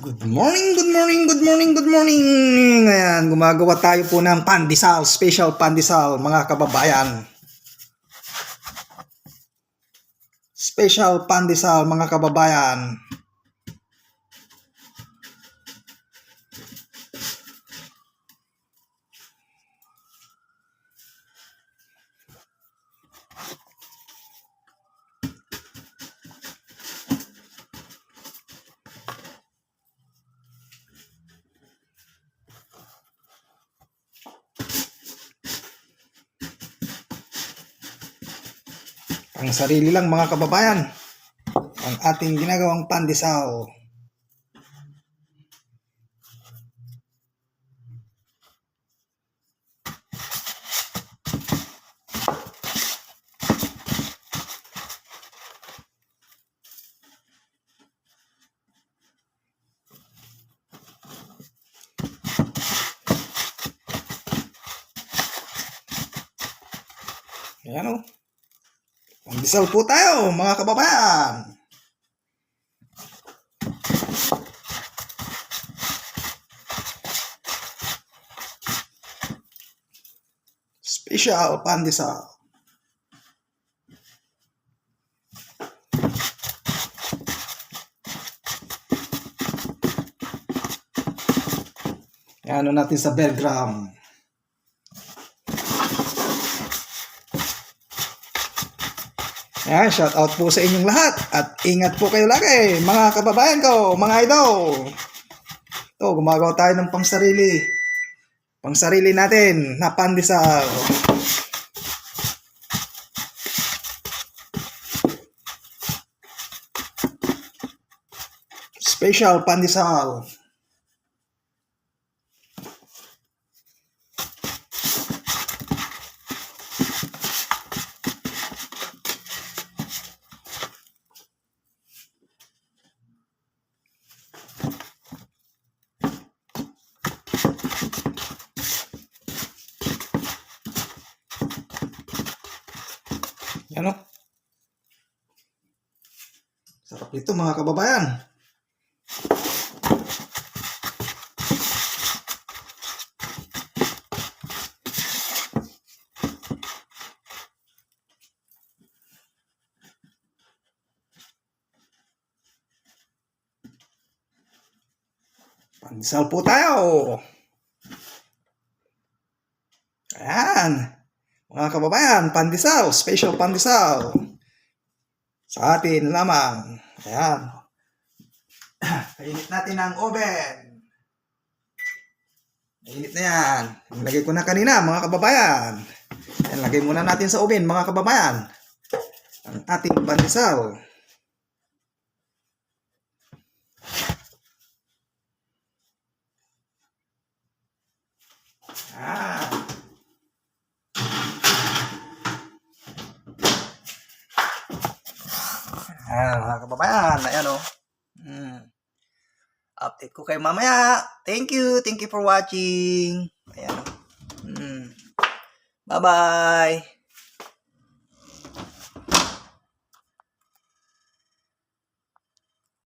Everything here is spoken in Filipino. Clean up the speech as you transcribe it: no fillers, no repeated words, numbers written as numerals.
Good morning, good morning, good morning, good morning. Ayan, gumagawa tayo po ng pandesal, special pandesal, mga kababayan. Special pandesal, mga kababayan. Ang sarili lang, mga kababayan, ang ating ginagawang pandesal. Ayan o. Pandesal po tayo, mga kababayan. Special pandesal. Ano natin sa Belgram. Ayan, shout out po sa inyong lahat at ingat po kayo lagi, mga kababayan ko, mga idol. Ito, gumagawa tayo ng pangsarili natin na pandesal. Special pandesal. Yan o. Sarap nito, mga kababayan. Pandesal po tayo. Ayan. Mga kababayan, pandesal, special pandesal. Sa atin lamang. Ayan. Kainit natin ang oven. Mainit na yan. Lagay ko na kanina, mga kababayan. Ayan, lagay muna natin sa oven, mga kababayan. Ang ating pandesal. Ayan, mga kababayan. Ayan o. Update ko kayo mamaya. Thank you. Thank you for watching. Ayan o. Bye-bye.